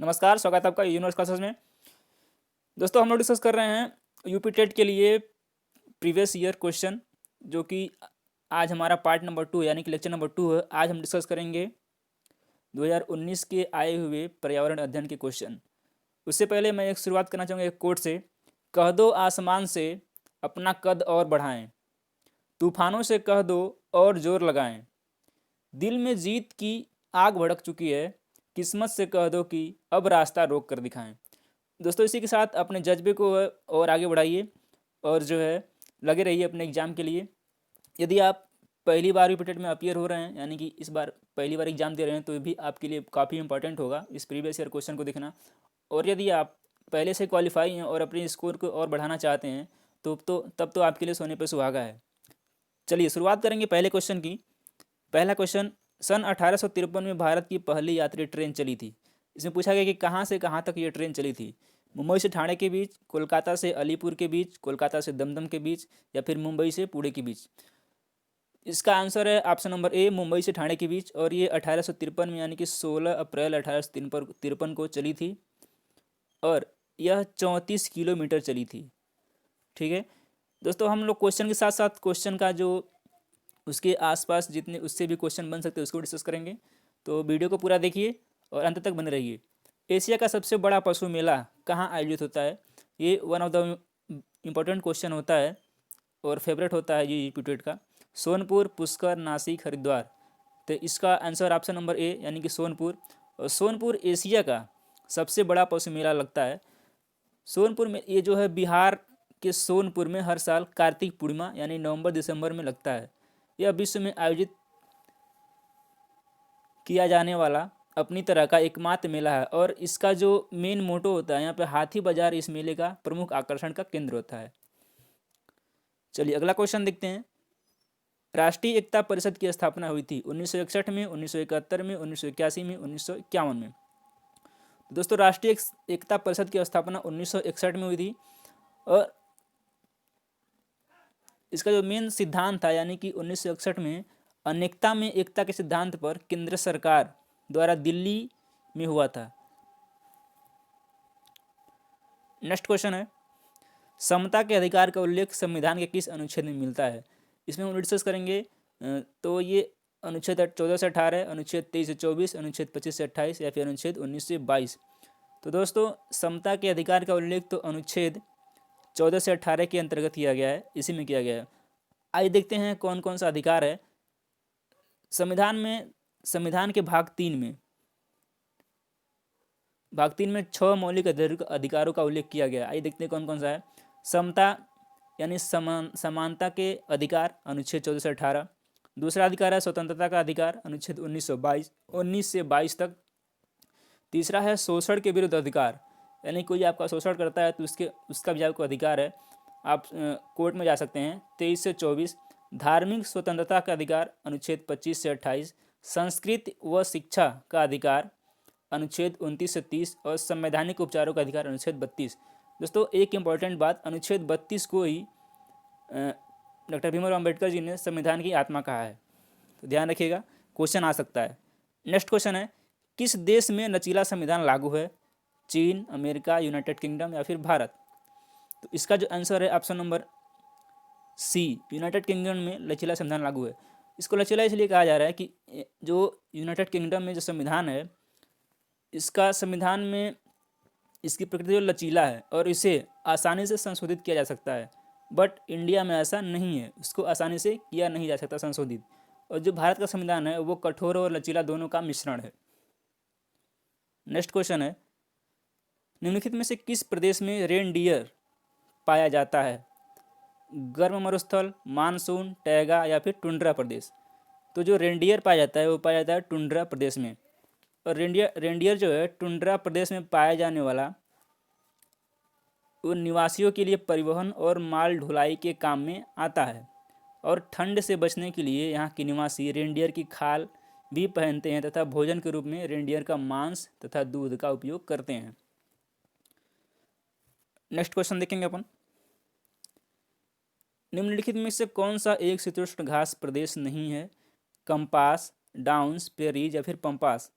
नमस्कार, स्वागत है आपका यूनिवर्स क्लासेस में। दोस्तों, हम लोग डिस्कस कर रहे हैं यूपी टेट के लिए प्रीवियस ईयर क्वेश्चन, जो कि आज हमारा पार्ट नंबर 2 यानी कि लेक्चर नंबर 2 है। आज हम डिस्कस करेंगे 2019 के आए हुए पर्यावरण अध्ययन के क्वेश्चन। उससे पहले मैं एक शुरुआत करना चाहूँगा एक कोट से। कह दो आसमान से अपना कद और बढ़ाएं, तूफानों से कह दो और जोर लगाएं, दिल में जीत की आग भड़क चुकी है, किस्मत से कह दो कि अब रास्ता रोक कर दिखाएं। दोस्तों, इसी के साथ अपने जज्बे को और आगे बढ़ाइए और जो है लगे रहिए अपने एग्ज़ाम के लिए। यदि आप पहली बार रिपीटेड में अपीयर हो रहे हैं, यानी कि इस बार पहली बार एग्ज़ाम दे रहे हैं, तो ये भी आपके लिए काफ़ी इंपॉर्टेंट होगा इस प्रीवियस ईयर क्वेश्चन को देखना। और यदि आप पहले से क्वालिफाई हैं और अपने स्कोर को और बढ़ाना चाहते हैं तो तब तो आपके लिए सोने पे सुहागा है। चलिए शुरुआत करेंगे पहले क्वेश्चन की। पहला क्वेश्चन, सन 1853 में भारत की पहली यात्री ट्रेन चली थी। इसमें पूछा गया कि कहाँ से कहाँ तक ये ट्रेन चली थी। मुंबई से ठाणे के बीच, कोलकाता से अलीपुर के बीच, कोलकाता से दमदम के बीच, या फिर मुंबई से पुणे के बीच। इसका आंसर है ऑप्शन नंबर ए, मुंबई से ठाणे के बीच। और ये 1853 में यानी कि 16 अप्रैल 1853 को चली थी और यह 34 किलोमीटर चली थी। ठीक है दोस्तों, हम लोग क्वेश्चन के साथ साथ क्वेश्चन का जो उसके आसपास जितने उससे भी क्वेश्चन बन सकते हैं उसको डिस्कस करेंगे। तो वीडियो को पूरा देखिए और अंत तक बने रहिए। एशिया का सबसे बड़ा पशु मेला कहाँ आयोजित होता है? ये one of the important question होता है और फेवरेट होता है ये यूपीटेट का। सोनपुर, पुष्कर, नासिक, हरिद्वार। तो इसका आंसर ऑप्शन नंबर ए यानी कि सोनपुर। और सोनपुर एशिया का सबसे बड़ा पशु मेला लगता है। सोनपुर में ये जो है बिहार के सोनपुर में हर साल कार्तिक पूर्णिमा यानी नवंबर दिसंबर में लगता है। यह विश्व में आयोजित किया जाने वाला अपनी तरह का एकमात्र मेला है और इसका जो मेन मोटो होता है, यहाँ पे हाथी बाजार इस मेले का प्रमुख आकर्षण का केंद्र होता है। चलिए अगला क्वेश्चन देखते हैं। राष्ट्रीय एकता परिषद की स्थापना हुई थी 1961 में, 1971 में, 1981 में, 1951 में। तो दोस्तों, राष्ट्रीय एकता परिषद की स्थापना 1961 में हुई थी और इसका जो मेन सिद्धांत था यानी कि 1961 में अनेकता में एकता के सिद्धांत पर केंद्र सरकार द्वारा दिल्ली में हुआ था। नेक्स्ट क्वेश्चन है, समता के अधिकार का उल्लेख संविधान के किस अनुच्छेद में मिलता है? इसमें हम डिस्कस करेंगे। तो ये अनुच्छेद 14 से 18, अनुच्छेद 23 से 24, अनुच्छेद 25 से 28 या फिर अनुच्छेद 19 से 22। तो दोस्तों, समता के अधिकार का उल्लेख तो अनुच्छेद 14 से 18 के अंतर्गत किया गया है, इसी में किया गया है। आइए देखते हैं कौन कौन सा अधिकार है संविधान में। संविधान के भाग 3 में 6 मौलिक अधिकारों का उल्लेख किया गया है। आइए देखते हैं कौन कौन सा है। समता यानी समानता के अधिकार, अनुच्छेद 14 से 18। दूसरा अधिकार है स्वतंत्रता का अधिकार, अनुच्छेद 19 से 22 तक। तीसरा है शोषण के विरुद्ध अधिकार, यानी कोई आपका शोषण करता है तो उसका भी आपको अधिकार है, आप कोर्ट में जा सकते हैं, 23 से 24। धार्मिक स्वतंत्रता का अधिकार, अनुच्छेद 25 से 28। संस्कृति व शिक्षा का अधिकार, अनुच्छेद 29 से 30। और संवैधानिक उपचारों का अधिकार, अनुच्छेद 32। दोस्तों, एक इम्पॉर्टेंट बात, अनुच्छेद 32 को ही डॉक्टर भीमराव अम्बेडकर जी ने संविधान की आत्मा कहा है, तो ध्यान रखिएगा, क्वेश्चन आ सकता है। नेक्स्ट क्वेश्चन है, किस देश में लचीला संविधान लागू है? चीन, अमेरिका, यूनाइटेड किंगडम या फिर भारत? तो इसका जो आंसर है option number C, United Kingdom में लचीला संविधान लागू है। इसको लचीला इसलिए कहा जा रहा है कि जो यूनाइटेड किंगडम में जो संविधान है, इसका संविधान में इसकी प्रकृति जो लचीला है और इसे आसानी से संशोधित किया जा सकता है। बट इंडिया में ऐसा नहीं है, इसको आसानी से किया नहीं जा सकता संशोधित। और जो भारत का संविधान है वो कठोर और लचीला दोनों का मिश्रण है। नेक्स्ट क्वेश्चन है, निम्नलिखित में से किस प्रदेश में रेनडियर पाया जाता है? गर्म मरुस्थल, मानसून, टैगा या फिर टुंड्रा प्रदेश? तो जो रेनडियर पाया जाता है वो पाया जाता है टुंड्रा प्रदेश में। और रेनडियर जो है टुंड्रा प्रदेश में पाया जाने वाला वो निवासियों के लिए परिवहन और माल ढुलाई के काम में आता है और ठंड से बचने के लिए यहाँ के निवासी रेनडियर की खाल भी पहनते हैं तथा भोजन के रूप में रेनडियर का मांस तथा दूध का उपयोग करते हैं। नेक्स्ट क्वेश्चन देखेंगे अपन, निम्नलिखित में से कौन सा एक शीतोष्ण घास प्रदेश नहीं है? कंपास, डाउन्स, पेरीज या फिर पंपास?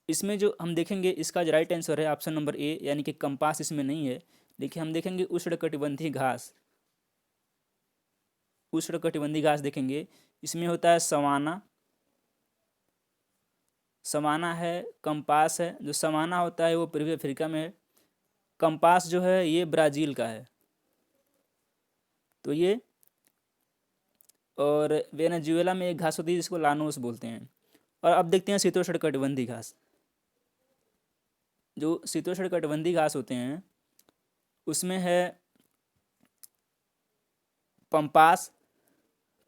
इसमें जो हम देखेंगे इसका जो राइट आंसर है ऑप्शन नंबर ए, यानी कि कंपास इसमें नहीं है। देखिए हम देखेंगे उष्णकटिबंधीय घास, उष्णकटिबंधीय घास देखेंगे, इसमें होता है सवाना, सवाना है, कंपास है। जो सवाना होता है वो पूर्वी अफ्रीका में है, कंपास जो है ये ब्राज़ील का है। तो ये, और वेनेजुएला में एक घास होती है जिसको लानोस बोलते हैं। और अब देखते हैं शीतोष्णकटिबंधीय घास। जो शीतोष्णकटिबंधीय घास होते हैं उसमें है पंपास,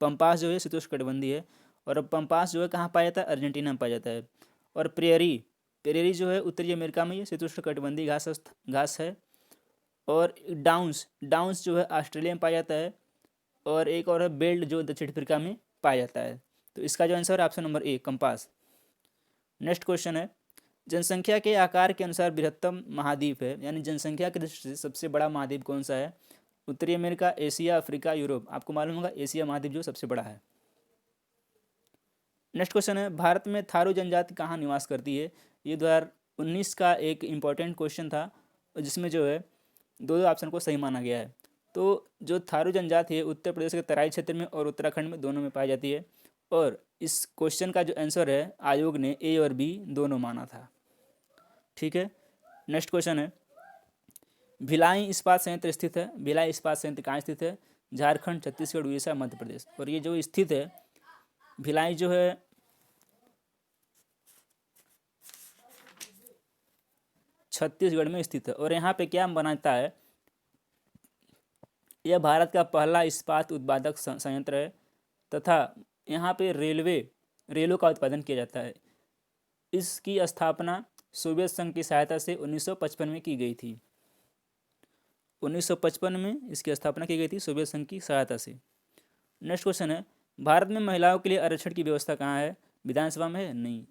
पंपास जो है शीतोष्णकटिबंधीय है। और पंपास जो है कहाँ पाया जाता है, अर्जेंटीना में पाया जाता है। और प्रेयरी, प्रेयरी जो है उत्तरी अमेरिका में ये शीतोष्णकटिबंधीय घास है। और डाउन्स, डाउन्स जो है ऑस्ट्रेलिया में पाया जाता है। और एक और है बेल्ट जो दक्षिण अफ्रीका में पाया जाता है। तो इसका जो आंसर है option number A, compass. Next question है, जनसंख्या के आकार के अनुसार बृहत्तम महाद्वीप है, यानी जनसंख्या की दृष्टि से सबसे बड़ा महाद्वीप कौन सा है? उत्तरी अमेरिका, एशिया, अफ्रीका, यूरोप। आपको मालूम होगा एशिया महाद्वीप जो सबसे बड़ा है। नेक्स्ट क्वेश्चन है, भारत में थारू जनजाति कहाँ निवास करती है? ये 2019 का एक इम्पॉर्टेंट क्वेश्चन था जिसमें जो है दो ऑप्शन को सही माना गया है। तो जो थारू जनजाति है उत्तर प्रदेश के तराई क्षेत्र में और उत्तराखंड में दोनों में पाई जाती है। और इस क्वेश्चन का जो आंसर है आयोग ने ए और बी दोनों माना था। ठीक है, नेक्स्ट क्वेश्चन है, भिलाई इस्पात संयंत्र स्थित है। भिलाई इस्पात संयंत्र कहाँ स्थित है? झारखंड, छत्तीसगढ़, उड़ीसा, मध्य प्रदेश। और ये जो स्थित है भिलाई जो है छत्तीसगढ़ में स्थित है। और यहाँ पे क्या बनाता है, यह भारत का पहला इस्पात उत्पादक संयंत्र है तथा यहाँ पे रेलों का उत्पादन किया जाता है। इसकी स्थापना सोवियत संघ की सहायता से 1955 में की गई थी। 1955 में इसकी स्थापना की गई थी सोवियत संघ की सहायता से। नेक्स्ट क्वेश्चन है, भारत में महिलाओं के लिए आरक्षण की व्यवस्था कहाँ है? विधानसभा में है? नहीं।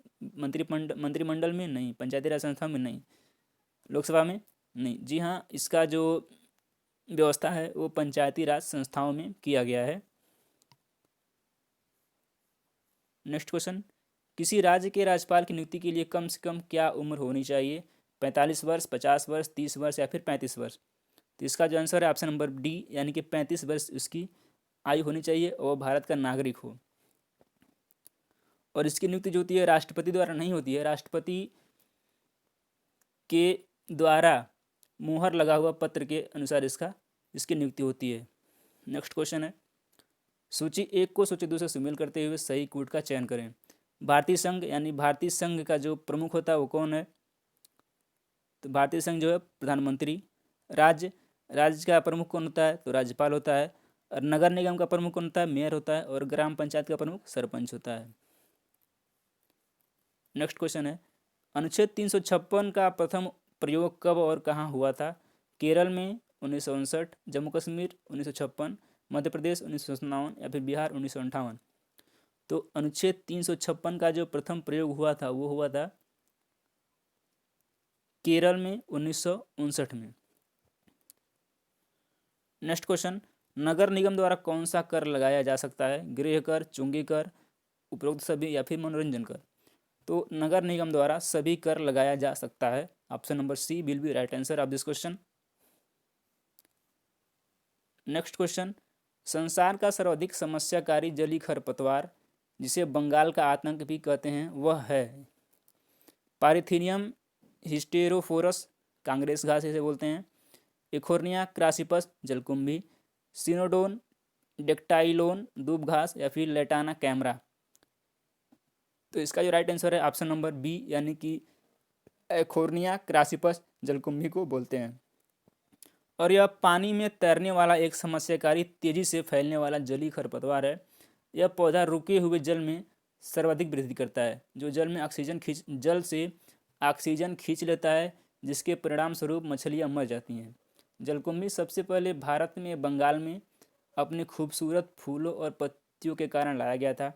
मंत्रिमंडल में? नहीं। पंचायती राज संस्था में? नहीं। लोकसभा में? नहीं। जी हाँ, इसका जो व्यवस्था है वो पंचायती राज संस्थाओं में किया गया है। नेक्स्ट क्वेश्चन, किसी राज्य के राज्यपाल की नियुक्ति के लिए कम से कम क्या उम्र होनी चाहिए? 45 वर्ष, 50 वर्ष, 30 वर्ष या फिर 35 वर्ष। तो इसका जो आंसर है ऑप्शन नंबर डी, यानी कि 35 वर्ष इसकी आयु होनी चाहिए और भारत का नागरिक हो। और इसकी नियुक्ति जो होती है राष्ट्रपति द्वारा नहीं होती है, राष्ट्रपति के द्वारा मुहर लगा हुआ पत्र के अनुसार इसकी नियुक्ति होती है। नेक्स्ट क्वेश्चन है, सूची एक को सूची दो से सुमेल करते हुए सही कूट का चयन करें। भारतीय संघ, यानी भारतीय संघ का जो प्रमुख होता है वो कौन है? तो भारतीय संघ जो है प्रधानमंत्री। राज्य का प्रमुख कौन होता है? तो राज्यपाल होता है। और नगर निगम का प्रमुख कौन होता है? मेयर होता है। और ग्राम पंचायत का प्रमुख सरपंच होता है। नेक्स्ट क्वेश्चन है, अनुच्छेद 356 का प्रथम प्रयोग कब और कहाँ हुआ था? केरल में 1959, जम्मू कश्मीर 1956, मध्य प्रदेश 1957 या फिर बिहार 1958। तो अनुच्छेद 356 का जो प्रथम प्रयोग हुआ था वो हुआ था केरल में 1959 में। नेक्स्ट क्वेश्चन, नगर निगम द्वारा कौन सा कर लगाया जा सकता है? गृह कर, चुंगी कर, उपरोक्त सभी या फिर मनोरंजन कर। तो नगर निगम द्वारा सभी कर लगाया जा सकता है। Option number C will be right answer of this question. Next question, संसार का सर्वाधिक समस्याकारी जलीय खरपतवार जिसे बंगाल का आतंक भी कहते हैं वह है? पारिथीनियम हिस्टेरोफोरस, कांग्रेस घास इसे बोलते हैं। इकोर्निया क्रासिपस, जलकुंभी। सिनोडोन डेक्टाइलोन, दूब घास या फिर लेटाना कैमरा। तो इसका जो राइट आंसर है ऑप्शन नंबर बी, यानी कि एकोर्निया क्रासिपस जलकुंभी को बोलते हैं। और यह पानी में तैरने वाला एक समस्याकारी तेजी से फैलने वाला जलीय खरपतवार है। यह पौधा रुके हुए जल में सर्वाधिक वृद्धि करता है, जो जल से ऑक्सीजन खींच लेता है, जिसके परिणाम स्वरूप मछलियाँ मर जाती हैं। जलकुंभी सबसे पहले भारत में बंगाल में अपने खूबसूरत फूलों और पत्तियों के कारण लाया गया था।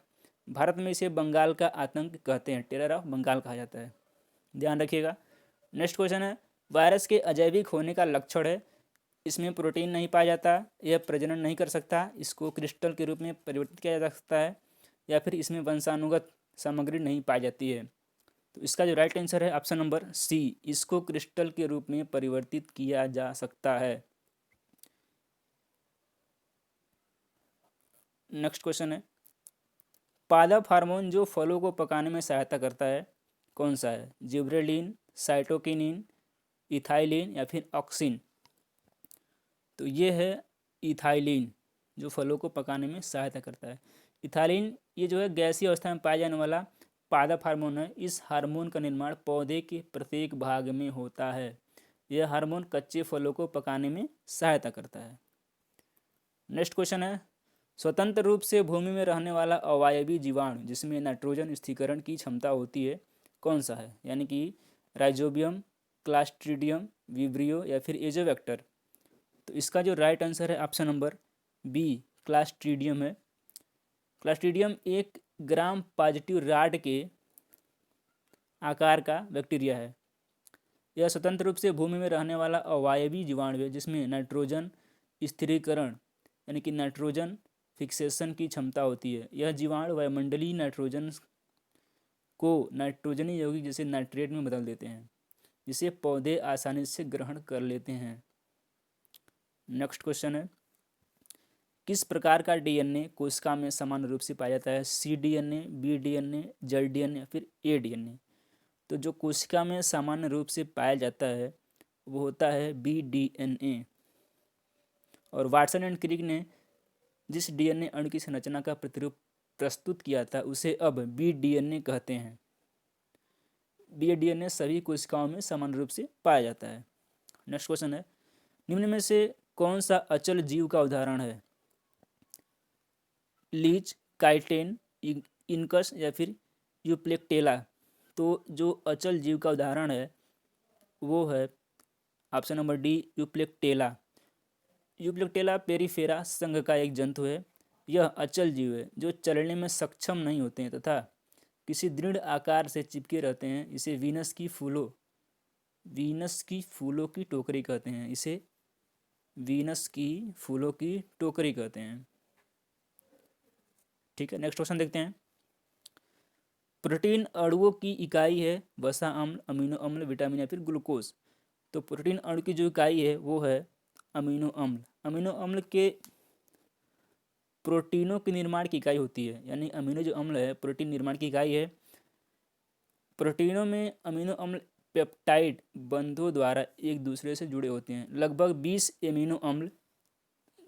भारत में इसे बंगाल का आतंक कहते हैं, टेरर ऑफ बंगाल कहा जाता है, ध्यान रखिएगा। नेक्स्ट क्वेश्चन है, वायरस के अजैविक होने का लक्षण है? इसमें प्रोटीन नहीं पाया जाता, यह प्रजनन नहीं कर सकता, इसको क्रिस्टल के रूप में परिवर्तित किया जा सकता है, या फिर इसमें वंशानुगत सामग्री नहीं पाई जाती है। तो इसका जो राइट आंसर है ऑप्शन नंबर सी, इसको क्रिस्टल के रूप में परिवर्तित किया जा सकता है। नेक्स्ट क्वेश्चन है, पादप हार्मोन जो फलों को पकाने में सहायता करता है कौन सा है? जिब्रेलिन, साइटोकिनिन, इथाइलिन या फिर ऑक्सिन? तो ये है इथाइलिन, जो फलों को पकाने में सहायता करता है। इथाइलिन ये जो है गैसीय अवस्था में पाया जाने वाला पादप हार्मोन है। इस हार्मोन का निर्माण पौधे के प्रत्येक भाग में होता है। यह हार्मोन कच्चे फलों को पकाने में सहायता करता है। नेक्स्ट क्वेश्चन है, स्वतंत्र रूप से भूमि में रहने वाला अवायवी जीवाणु जिसमें नाइट्रोजन स्थिरीकरण की क्षमता होती है कौन सा है? यानी कि राइजोबियम, क्लास्ट्रीडियम, विब्रियो या फिर एजोवेक्टर? तो इसका जो राइट आंसर है ऑप्शन नंबर बी, क्लास्ट्रीडियम है। क्लास्ट्रीडियम एक ग्राम पॉजिटिव राड के आकार का बैक्टीरिया है। यह स्वतंत्र रूप से भूमि में रहने वाला अवायवी जीवाणु है जिसमें नाइट्रोजन स्थिरीकरण यानी कि नाइट्रोजन फिक्सेशन की क्षमता होती है। यह जीवाणु वायुमंडलीय नाइट्रोजन को नाइट्रोजनी यौगिक जैसे नाइट्रेट में बदल देते हैं, जिसे पौधे आसानी से ग्रहण कर लेते हैं। नेक्स्ट क्वेश्चन है, किस प्रकार का डीएनए कोशिका में समान रूप से पाया जाता है? C DNA, B DNA, Z DNA या फिर ए डीएनए? तो जो कोशिका में सामान्य रूप से पाया जाता है वो होता है बी डीएनए। और वाटसन एंड क्रिक ने जिस डीएनए अणु की संरचना का प्रतिरूप प्रस्तुत किया था उसे अब बी डीएनए कहते हैं। बी डीएनए सभी कोशिकाओं में समान रूप से पाया जाता है। नेक्स्ट क्वेश्चन है, निम्न में से कौन सा अचल जीव का उदाहरण है? लीच, काइटेन, इनकस या फिर यूप्लेक्टेला? तो जो अचल जीव का उदाहरण है वो है ऑप्शन नंबर डी, यूप्लेक्टेला। यूप्लेक्टेला पेरिफेरा संघ का एक जंतु है। यह अचल जीव है जो चलने में सक्षम नहीं होते हैं तथा किसी दृढ़ आकार से चिपके रहते हैं। इसे वीनस की फूलों की टोकरी कहते हैं। इसे वीनस की फूलों की टोकरी कहते हैं। ठीक है, नेक्स्ट क्वेश्चन देखते हैं। प्रोटीन अणुओं की इकाई है वसा अम्ल, अमीनो अम्ल, विटामिन या फिर ग्लूकोज? तो प्रोटीन अणु की जो इकाई है वो है अमीनो अम्ल। अमीनो अम्ल के प्रोटीनों के निर्माण की इकाई होती है, यानी अमीनो जो अम्ल है प्रोटीन निर्माण की इकाई है। प्रोटीनों में अमीनो अम्ल पेप्टाइड बंधों द्वारा एक दूसरे से जुड़े होते हैं। लगभग 20 एमिनो अम्ल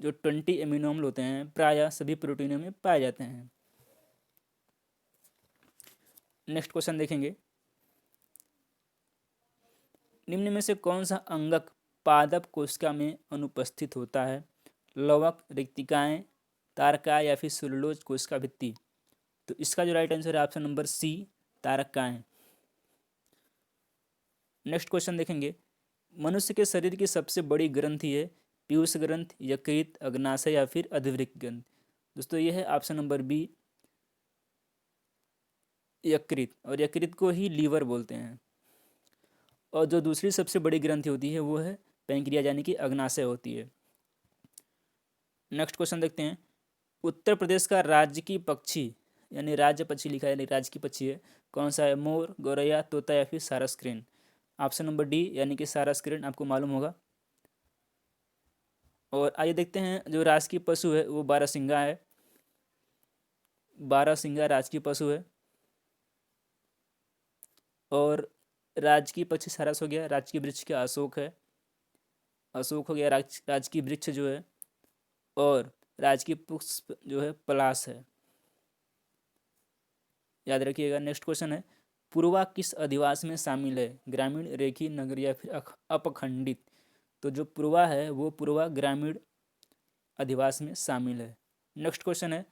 जो 20 एमिनो अम्ल होते हैं प्रायः सभी प्रोटीनों में पाए जाते हैं। नेक्स्ट क्वेश्चन देखेंगे, निम्न में से कौन सा अंगक पादप कोशिका में अनुपस्थित होता है? लवक, रिक्तिकाएं, तारका या फिर सेलुलोज कोशिका भित्ति? तो इसका जो राइट आंसर है ऑप्शन नंबर सी, तारकाएं। नेक्स्ट क्वेश्चन देखेंगे, मनुष्य के शरीर की सबसे बड़ी ग्रंथि है पीयूष ग्रंथ, यकृत, अग्नाशय या फिर अधिवृक्क ग्रंथ? दोस्तों ये है ऑप्शन नंबर बी, यकृत। और यकृत को ही लीवर बोलते हैं। और जो दूसरी सबसे बड़ी ग्रंथि होती है वो है पैंक्रियाज यानी कि अग्नाशय होती है। नेक्स्ट क्वेश्चन देखते हैं, उत्तर प्रदेश का राजकीय पक्षी यानी राज्य पक्षी लिखा है राजकीय पक्षी है कौन सा है? मोर, गौरैया, तोता या फिर सारस क्रेन? ऑप्शन नंबर डी यानी कि सारस क्रेन आपको मालूम होगा। और आइए देखते हैं जो राजकीय पशु है वो बारहसिंगा है। बारहसिंगा राजकीय पशु है। और राजकीय पक्षी सारस हो गया। राजकीय वृक्ष क्या अशोक है, अशोक हो गया राजकीय वृक्ष जो है। और राजकीय पुष्प जो है पलाश है, याद रखिएगा। नेक्स्ट क्वेश्चन है, पूर्वा किस अधिवास में शामिल है? ग्रामीण, रेखीय, नगरीय या फिर अपखंडित? तो जो पूर्वा है वो पूर्वा ग्रामीण अधिवास में शामिल है। नेक्स्ट क्वेश्चन है,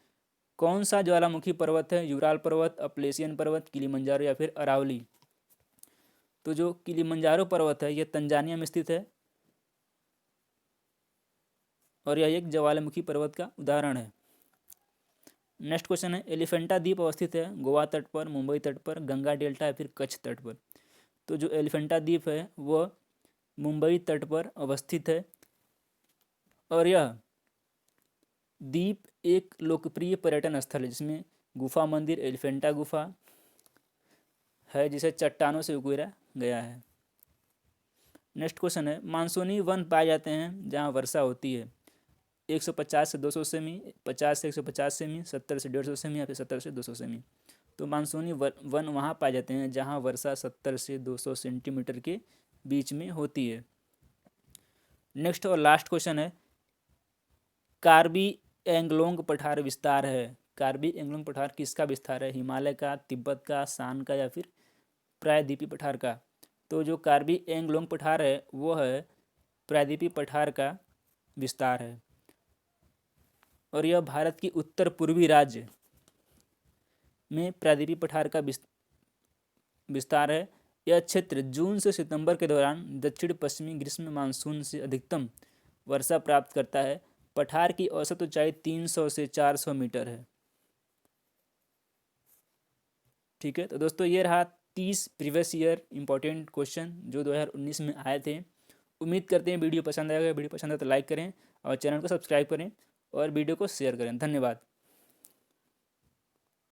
कौन सा ज्वालामुखी पर्वत है? यूराल पर्वत, अपलेशियन पर्वत, किलिमंजारो या फिर अरावली? तो जो किलिमंजारो पर्वत है ये तंजानिया में स्थित है और यह एक ज्वालामुखी पर्वत का उदाहरण है। नेक्स्ट क्वेश्चन है, एलिफेंटा द्वीप अवस्थित है गोवा तट पर, मुंबई तट पर, गंगा डेल्टा या फिर कच्छ तट पर? तो जो एलिफेंटा द्वीप है वह मुंबई तट पर अवस्थित है। और यह द्वीप एक लोकप्रिय पर्यटन स्थल है जिसमें गुफा मंदिर, एलिफेंटा गुफा है जिसे चट्टानों से उकेरा गया है। नेक्स्ट क्वेश्चन है, मानसूनी वन पाए जाते हैं जहाँ वर्षा होती है 150 से 200 सेमी, 50 से 150 सेमी, 70 से 150 सेमी या फिर 70 से 200 सेमी। तो मानसूनी वन वहाँ पाए जाते हैं जहाँ वर्षा 70 से 200 सेंटीमीटर के बीच में होती है। नेक्स्ट और लास्ट क्वेश्चन है, कार्बी एंगलोंग पठार विस्तार है। कार्बी एंगलोंग पठार किसका विस्तार है? हिमालय का, तिब्बत का, शान का या फिर प्रायद्वीपीय पठार का? तो जो कार्बी एंगलोंग पठार है वो है प्रायद्वीपीय पठार का विस्तार है और यह भारत की उत्तर पूर्वी राज्य में प्रायद्वीपीय पठार का विस्तार है। यह क्षेत्र जून से सितंबर के दौरान दक्षिण पश्चिमी ग्रीष्म मानसून से अधिकतम वर्षा प्राप्त करता है। पठार की औसत ऊंचाई 300 से 400 मीटर है। ठीक है, तो दोस्तों ये रहा 30 प्रीवियस ईयर इंपॉर्टेंट क्वेश्चन जो 2019 में आए थे। उम्मीद करते हैं वीडियो पसंद आएगा। वीडियो पसंद आए तो लाइक करें और चैनल को सब्सक्राइब करें और वीडियो को शेयर करें। धन्यवाद।